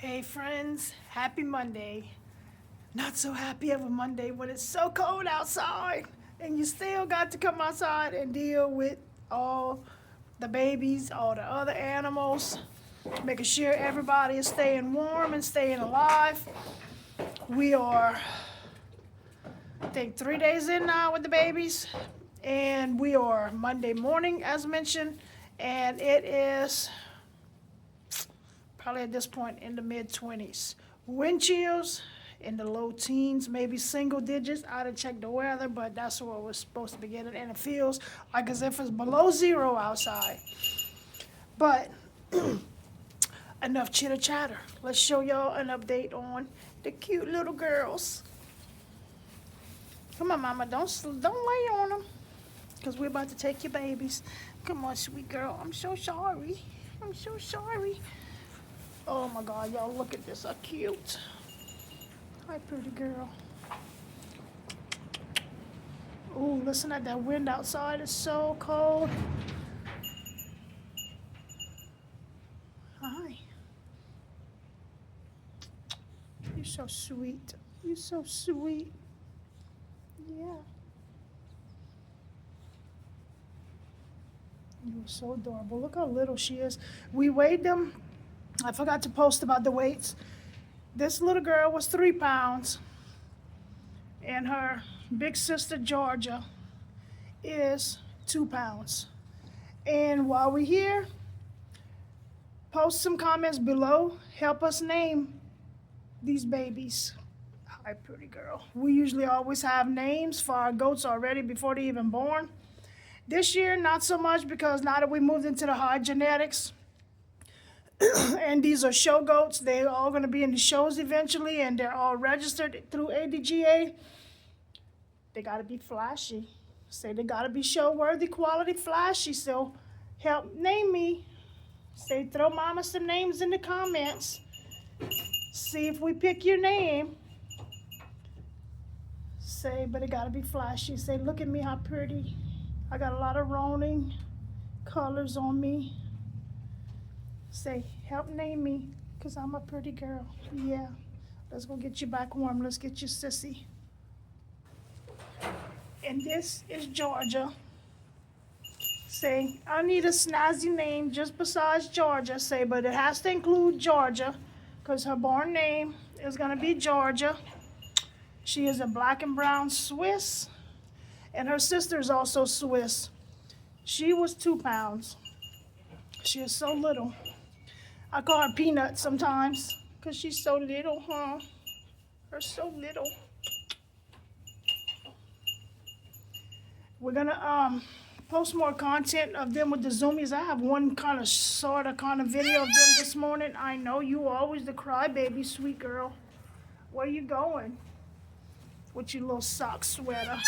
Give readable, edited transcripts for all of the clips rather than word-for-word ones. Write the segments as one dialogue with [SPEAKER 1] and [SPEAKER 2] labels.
[SPEAKER 1] Hey friends, happy Monday. Not so happy of a Monday when it's so cold outside and you still got to come outside and deal with all the babies, all the other animals, making sure everybody is staying warm and staying alive. We are, I think, 3 days in now with the babies, and we are Monday morning, as mentioned, and it is probably at this point in the mid 20s. Wind chills in the low teens, maybe single digits. I didn't check the weather, but that's what we're supposed to be getting, and it feels like as if it's below zero outside. But enough chitter chatter. Let's show y'all an update on the cute little girls. Come on, Mama, don't lay on them, cause we're about to take your babies. Come on, sweet girl. I'm so sorry. I'm so sorry. Oh my God, y'all, look at this. How cute. Hi, pretty girl. Ooh, listen at that wind outside. It's so cold. Hi. You're so sweet. You're so sweet. Yeah. You're so adorable. Look how little she is. We weighed them. I forgot to post about the weights. This little girl was 3 pounds, and her big sister Georgia is 2 pounds. And while we're here, post some comments below. Help us name these babies. Hi, pretty girl. We usually always have names for our goats already before they're even born. This year, not so much, because now that we moved into the hard genetics, and these are show goats, they're all going to be in the shows eventually, and they're all registered through ADGA. They got to be flashy. Say they got to be show worthy, quality, flashy. So help name me. Say, throw mama some names in the comments. See if we pick your name. Say, but it got to be flashy. Say, look at me, how pretty. I got a lot of roaning colors on me. Say, help name me, because I'm a pretty girl. Yeah. Let's go get you back warm. Let's get you sissy. And this is Georgia. Say, I need a snazzy name just besides Georgia. Say, but it has to include Georgia, because her born name is going to be Georgia. She is a black and brown Swiss, and her sister is also Swiss. She was 2 pounds. She is so little. I call her Peanut sometimes, because she's so little, huh? Her so little. We're gonna post more content of them with the zoomies. I have one kind of video of them this morning. I know you always the crybaby, sweet girl. Where you going? With your little sock sweater.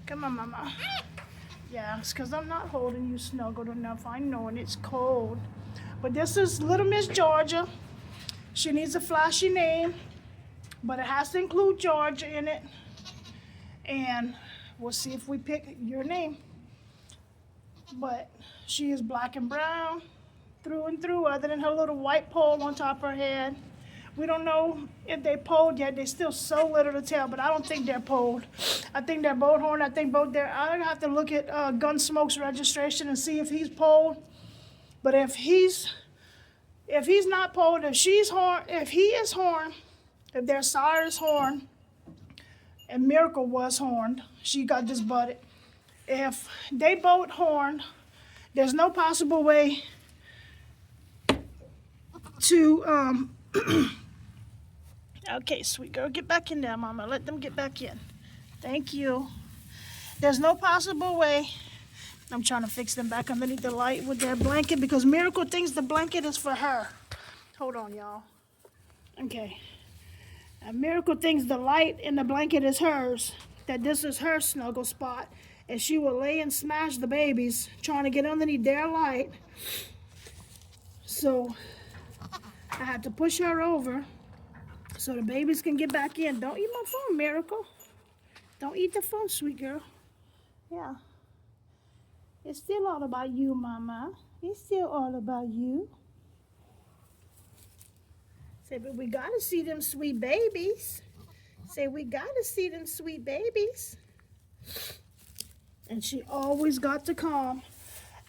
[SPEAKER 1] Come on, Mama. Yeah, it's because I'm not holding you snuggled enough. I know, and it's cold. But this is Little Miss Georgia. She needs a flashy name, but it has to include Georgia in it. And we'll see if we pick your name. But she is black and brown through and through, other than her little white pole on top of her head. We don't know if they polled yet. They're still so little to tell, but I don't think they're polled. I think they're both horned. I think both they're. I have to look at Gunsmoke's registration and see if he's polled. But if he's not polled, if she's horned, if he is horned, if their sire is horned, and Miracle was horned, she got this butted. If they both horned, there's no possible way to okay, sweet girl, get back in there, Mama. Let them get back in. Thank you. There's no possible way. I'm trying to fix them back underneath the light with their blanket, because Miracle thinks the blanket is for her. Hold on, y'all. Okay. And Miracle thinks the light in the blanket is hers, that this is her snuggle spot, and she will lay and smash the babies trying to get underneath their light. So I had to push her over so the babies can get back in. Don't eat my phone, Miracle. Don't eat the phone, sweet girl. Yeah. It's still all about you, Mama. It's still all about you. Say, but we gotta see them sweet babies. Say, we gotta see them sweet babies. And she always got to come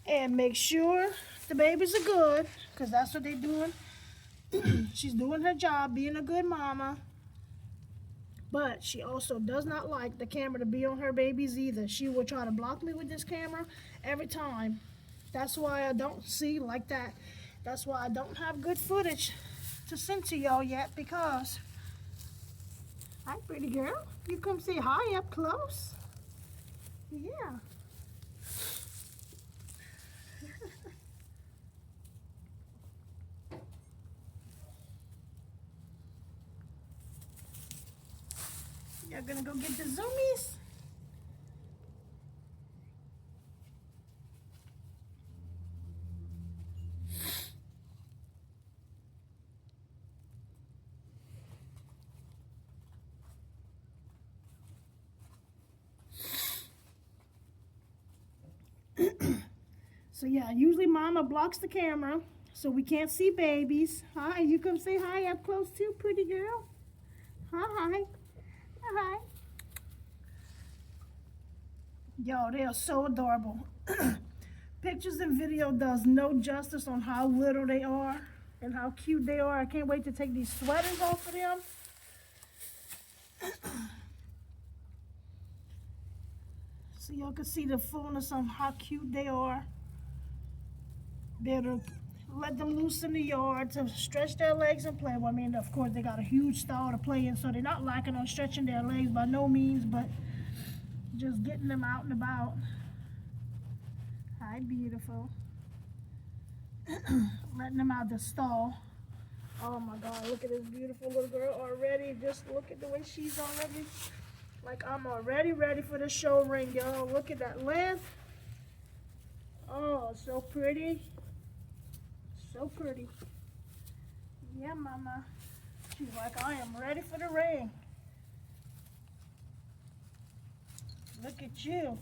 [SPEAKER 1] and make sure the babies are good, because that's what they're doing. She's doing her job, being a good mama. But she also does not like the camera to be on her babies either. She will try to block me with this camera every time. That's why I don't see like that. That's why I don't have good footage to send to y'all yet, because... Hi, pretty girl. You come say hi up close. Yeah. You're gonna go get the zoomies? So yeah, usually Mama blocks the camera so we can't see babies. Hi, you come say hi up close too, pretty girl. Hi. Hi. Yo, they are so adorable. Pictures and video does no justice on how little they are and how cute they are. I can't wait to take these sweaters off of them. So y'all can see the fullness of how cute they are. Better let them loose in the yard to stretch their legs and play. Well, I mean, of course, they got a huge stall to play in, so they're not lacking on stretching their legs by no means, but just getting them out and about. Hi, beautiful. Letting them out the stall. Oh my God, look at this beautiful little girl already. Just look at the way she's already. Like, I'm already ready for the show ring, y'all. Look at that length. Oh, so pretty. So pretty. Yeah, Mama. She's like, I am ready for the ring. Look at you.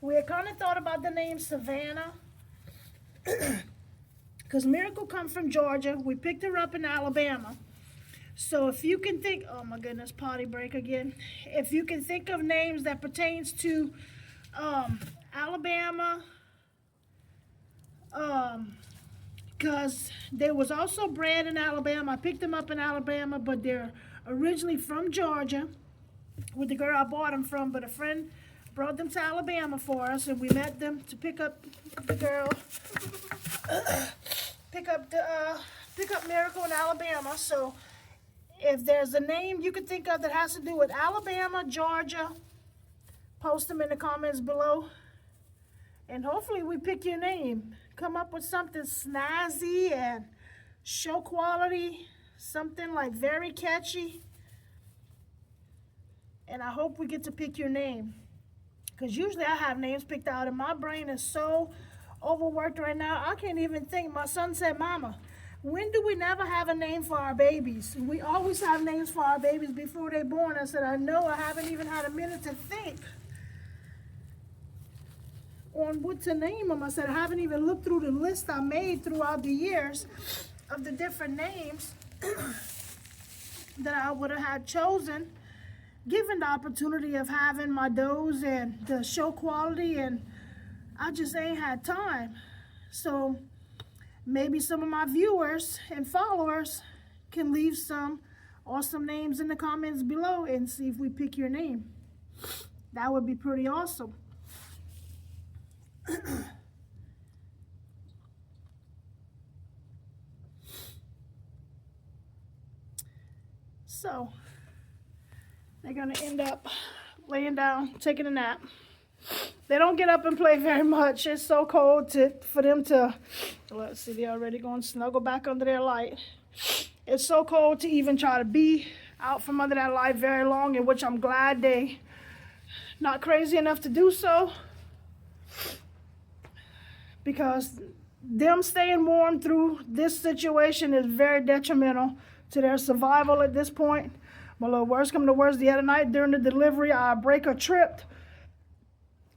[SPEAKER 1] We had kind of thought about the name Savannah. Because Miracle comes from Georgia. We picked her up in Alabama. So if you can think, oh my goodness, potty break again. If you can think of names that pertains to Alabama, because they was also bred in Alabama. I picked them up in Alabama, but they're originally from Georgia with the girl I bought them from, but a friend brought them to Alabama for us, and we met them to pick up the girl, pick up Miracle in Alabama. So if there's a name you can think of that has to do with Alabama, Georgia, post them in the comments below. And hopefully we pick your name. Come up with something snazzy and show quality, something like very catchy. And I hope we get to pick your name. Because usually I have names picked out and my brain is so overworked right now, I can't even think. My son said, Mama, when do we never have a name for our babies? We always have names for our babies before they're born. I said, I know, I haven't even had a minute to think on what to name them. I said, I haven't even looked through the list I made throughout the years of the different names that I would have had chosen, given the opportunity of having my does and the show quality, and I just ain't had time. So maybe some of my viewers and followers can leave some awesome names in the comments below and see if we pick your name. That would be pretty awesome. So they're gonna end up laying down, taking a nap. They don't get up and play very much. It's so cold for them to, let's see, they're already going to snuggle back under their light. It's so cold to even try to be out from under that light very long, in which I'm glad they not crazy enough to do so, because them staying warm through this situation is very detrimental to their survival at this point. My little worst come to worst, the other night during the delivery, our breaker tripped.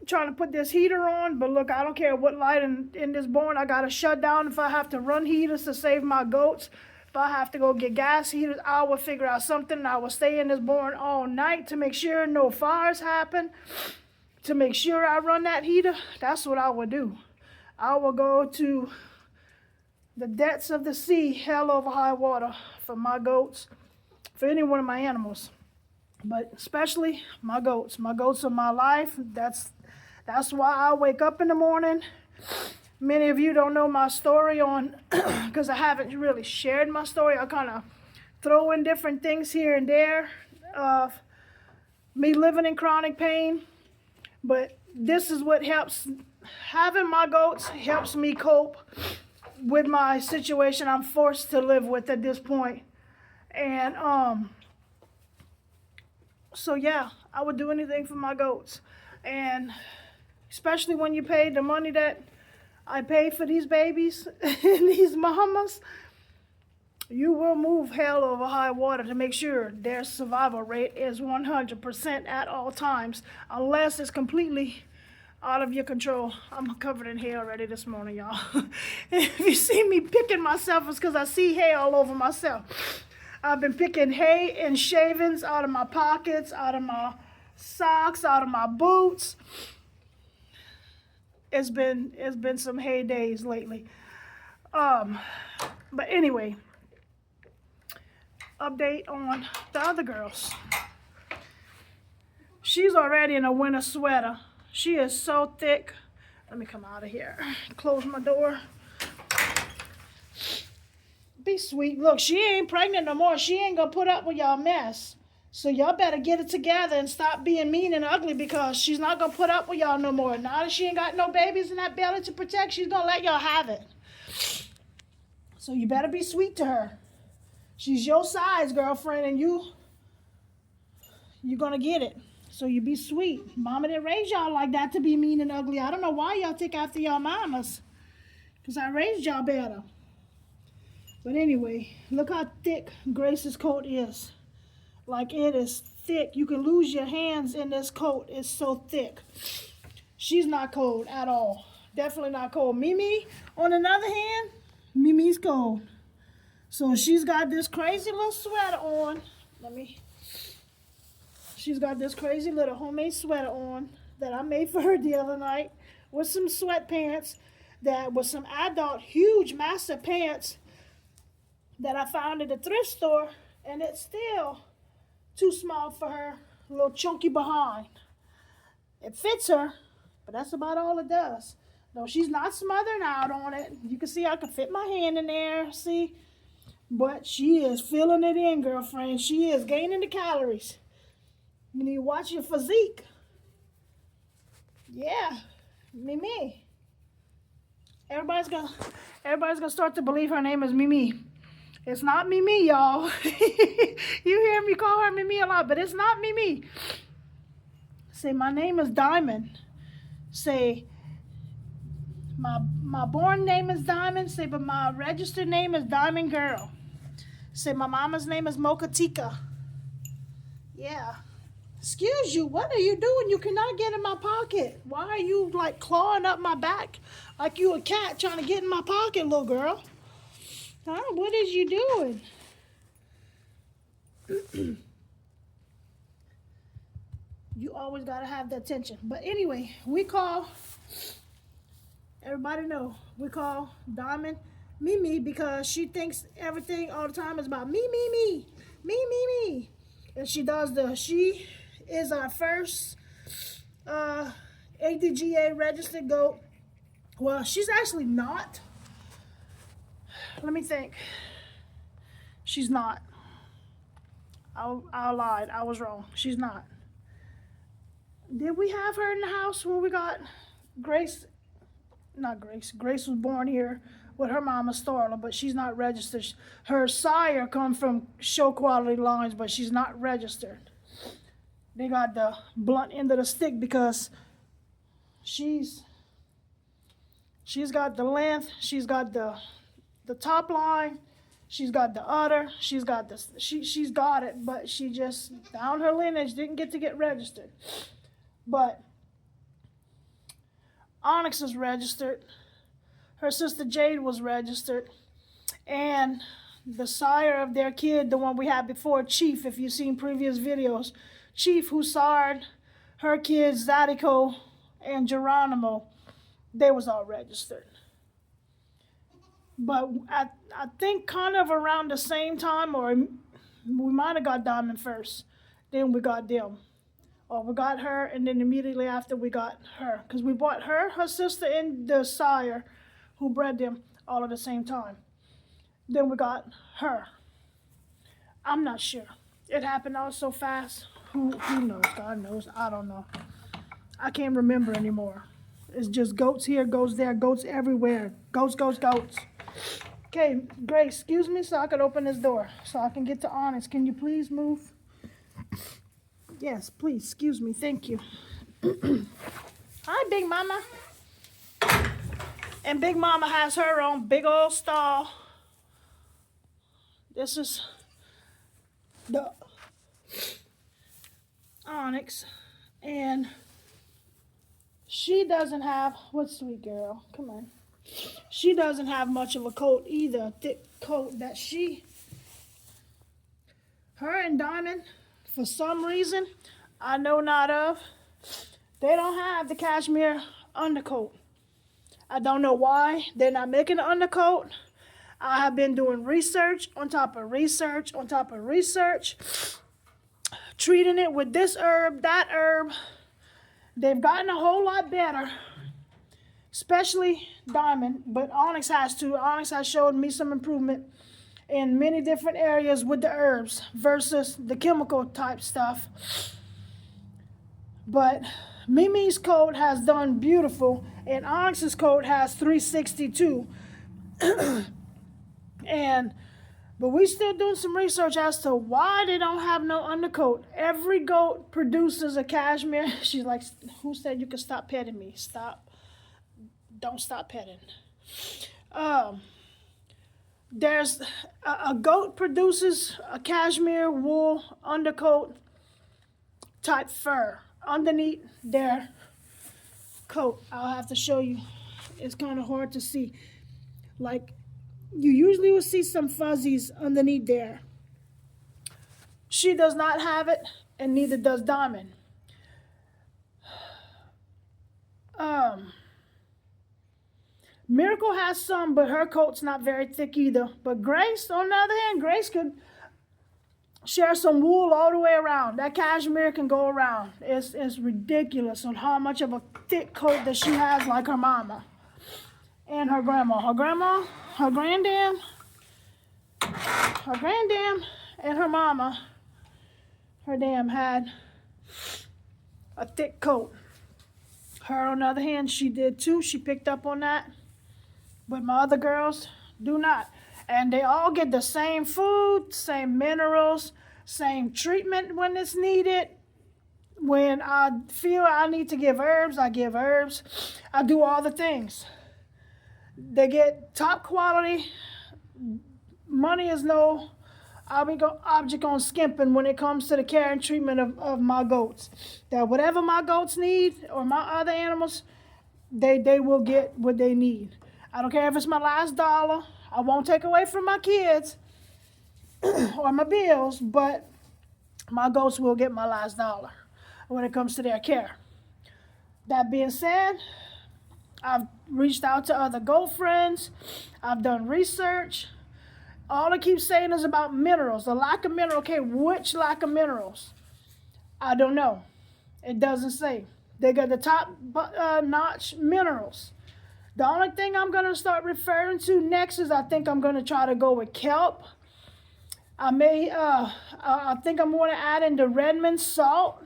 [SPEAKER 1] trying to put this heater on, but look, I don't care what light in this barn. I got to shut down if I have to run heaters to save my goats. If I have to go get gas heaters, I will figure out something. I will stay in this barn all night to make sure no fires happen, to make sure I run that heater. That's what I will do. I will go to the depths of the sea, hell over high water, for my goats, for any one of my animals. But especially my goats. My goats are my life. That's why I wake up in the morning. Many of you don't know my story on, because I haven't really shared my story. I kind of throw in different things here and there of me living in chronic pain. But this is what helps. Having my goats helps me cope with my situation I'm forced to live with at this point. And so yeah, I would do anything for my goats. And especially when you pay the money that I pay for these babies and these mamas, you will move hell over high water to make sure their survival rate is 100% at all times, unless it's completely out of your control. I'm covered in hay already this morning, y'all. If you see me picking myself, it's because I see hay all over myself. I've been picking hay and shavings out of my pockets, out of my socks, out of my boots. It's been some hay days lately. But anyway, update on the other girls. She's already in a winter sweater. She is so thick. Let me come out of here. Close my door. Be sweet. Look, she ain't pregnant no more. She ain't gonna put up with y'all mess. So y'all better get it together and stop being mean and ugly, because she's not gonna put up with y'all no more. Now that she ain't got no babies in that belly to protect, she's gonna let y'all have it. So you better be sweet to her. She's your size, girlfriend, and you're gonna get it. So you be sweet. Mama didn't raise y'all like that to be mean and ugly. I don't know why y'all take after y'all mamas, because I raised y'all better. But anyway, look how thick Grace's coat is. Like, it is thick. You can lose your hands in this coat. It's so thick. She's not cold at all. Definitely not cold. Mimi, on the other hand, Mimi's cold. So she's got this crazy little sweater on. She's got this crazy little homemade sweater on that I made for her the other night, with some sweatpants that was some adult, huge, massive pants that I found at the thrift store, and it's still too small for her little chunky behind. It fits her, but that's about all it does. No, she's not smothering out on it. You can see I can fit my hand in there, see? But she is filling it in, girlfriend. She is gaining the calories. You need to watch your physique. Yeah, Mimi. Everybody's gonna start to believe her name is Mimi. It's not Mimi, y'all. You hear me call her Mimi a lot, but it's not Mimi. Say, my name is Diamond. Say, my born name is Diamond. Say, but my registered name is Diamond Girl. Say, my mama's name is Mocha Tika. Yeah. Excuse you, what are you doing? You cannot get in my pocket. Why are you like clawing up my back like you a cat trying to get in my pocket, little girl? Huh? What is you doing? You always gotta have the attention. But anyway, we call Diamond Mimi because she thinks everything all the time is about me. And she is our first ADGA registered goat. Well, she's actually not. Let me think. She's not. I lied. I was wrong. She's not. Did we have her in the house when we got Grace? Not Grace. Grace was born here with her mama Starla, but she's not registered. Her sire come from show quality lines, but she's not registered. They got the blunt end of the stick because she's got the length, she's got the top line, she's got the udder, she's got it, but she just down her lineage didn't get registered. But Onyx is registered. Her sister Jade was registered. And the sire of their kid, the one we had before, Chief, if you've seen previous videos, Chief, who sired her kids, Zydeco and Geronimo, they was all registered. But I think kind of around the same time, or we might have got Diamond first, then we got them. Or we got her, and then immediately after we got her. Because we bought her, her sister, and the sire who bred them all at the same time. Then we got her. I'm not sure. It happened all so fast. Who knows? God knows. I don't know. I can't remember anymore. It's just goats here, goats there, goats everywhere. Goats, goats, goats. Okay, Grace, excuse me so I can open this door so I can get to Onyx. Can you please move? Yes, please, excuse me. Thank you. Hi, Big Mama. And Big Mama has her own big old stall. This is the Onyx. And she doesn't have, what's sweet girl? Come on. She doesn't have much of a coat either, a thick coat that her and Diamond, for some reason, I know not of, they don't have the cashmere undercoat. I don't know why they're not making an undercoat. I have been doing research on top of research on top of research, treating it with this herb, that herb. They've gotten a whole lot better, especially Diamond, but Onyx has too. Onyx has showed me some improvement in many different areas with the herbs versus the chemical type stuff. But Mimi's coat has done beautiful, and Onyx's coat has 362. But we still doing some research as to why they don't have no undercoat. Every goat produces a cashmere. She's like, who said you could stop petting me? Stop. Don't stop petting. There's a goat produces a cashmere wool undercoat type fur underneath their coat. I'll have to show you. It's kind of hard to see. Like, you usually will see some fuzzies underneath there. She does not have it, and neither does Diamond. Miracle has some, but her coat's not very thick either. But Grace, on the other hand, Grace could share some wool all the way around. That cashmere can go around. It's ridiculous on how much of a thick coat that she has, like her mama and her grandma. Her grandma, her granddam, and her mama, her dam had a thick coat. Her, on the other hand, she did too. She picked up on that. But my other girls do not. And they all get the same food, same minerals, same treatment when it's needed. When I feel I need to give herbs, I give herbs. I do all the things. They get top quality. Money is no object on skimping when it comes to the care and treatment of my goats. That whatever my goats need or my other animals, they will get what they need. I don't care if it's my last dollar. I won't take away from my kids or my bills, but my goats will get my last dollar when it comes to their care. That being said, I've reached out to other goat friends. I've done research. All I keep saying is about minerals. The lack of minerals. Okay, which lack of minerals? I don't know. It doesn't say. They got the top notch minerals. The only thing I'm going to start referring to next is I think I'm going to try to go with kelp. I think I'm going to add in the Redmond salt.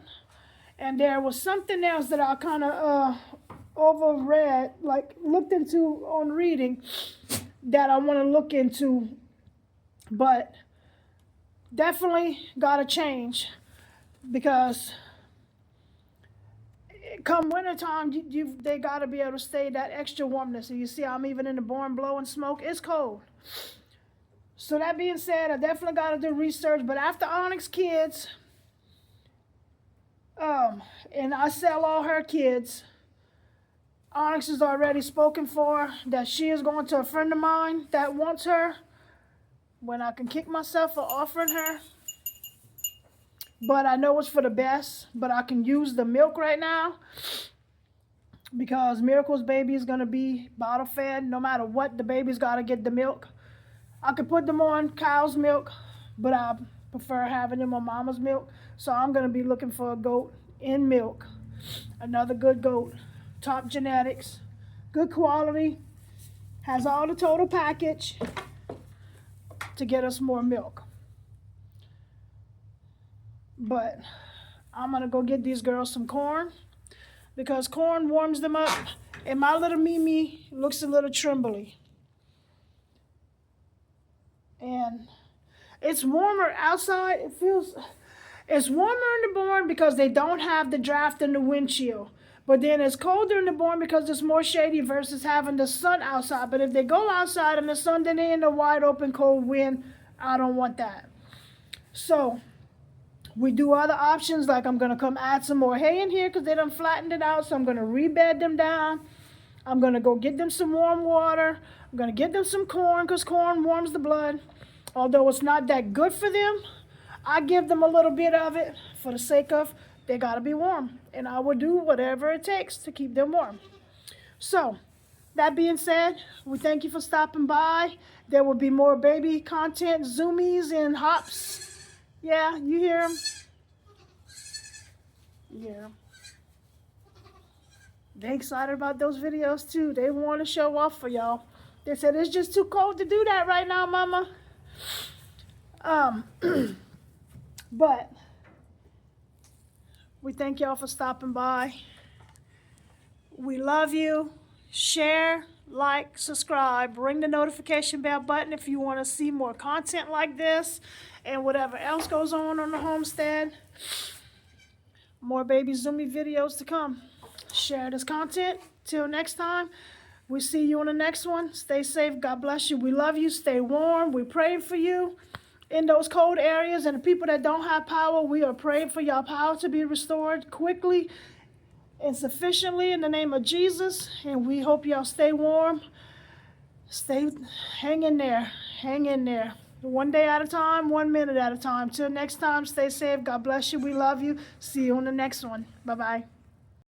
[SPEAKER 1] And there was something else that I kind of overread, like looked into on reading, that I want to look into. But definitely got to change, because come wintertime, they got to be able to stay that extra warmness. And you see, I'm even in the barn blowing smoke. It's cold. So that being said, I definitely got to do research. But after Onyx kids, and I sell all her kids, Onyx is already spoken for that she is going to a friend of mine that wants her when I can kick myself for offering her. But I know it's for the best, but I can use the milk right now because Miracle's baby is going to be bottle fed. No matter what, the baby's got to get the milk. I could put them on cow's milk, but I prefer having them on mama's milk. So I'm going to be looking for a goat in milk. Another good goat. Top genetics. Good quality. Has all the total package to get us more milk. But I'm going to go get these girls some corn because corn warms them up. And my little Mimi looks a little trembly. And it's warmer outside. It's warmer in the barn because they don't have the draft in the windshield. But then it's colder in the barn because it's more shady versus having the sun outside. But if they go outside in the sun, then they're in the wide open cold wind. I don't want that. So we do other options, like I'm going to come add some more hay in here because they done flattened it out. So I'm going to rebed them down. I'm going to go get them some warm water. I'm going to get them some corn because corn warms the blood. Although it's not that good for them, I give them a little bit of it for the sake of they got to be warm. And I will do whatever it takes to keep them warm. So, that being said, we thank you for stopping by. There will be more baby content, zoomies and hops. Yeah, you hear them? You hear them. They excited about those videos too. They want to show off for y'all. They said it's just too cold to do that right now, mama. But we thank y'all for stopping by. We love you. Share, like, subscribe, ring the notification bell button if you want to see more content like this and whatever else goes on the homestead. More baby Zoomy videos to come. Share this content. Till next time, we see you on the next one. Stay safe. God bless you. We love you. Stay warm. We pray for you in those cold areas. And the people that don't have power, we are praying for your power to be restored quickly and sufficiently in the name of Jesus. And we hope y'all stay warm. Hang in there. Hang in there. One day at a time, 1 minute at a time. Till next time, stay safe. God bless you. We love you. See you on the next one. Bye-bye.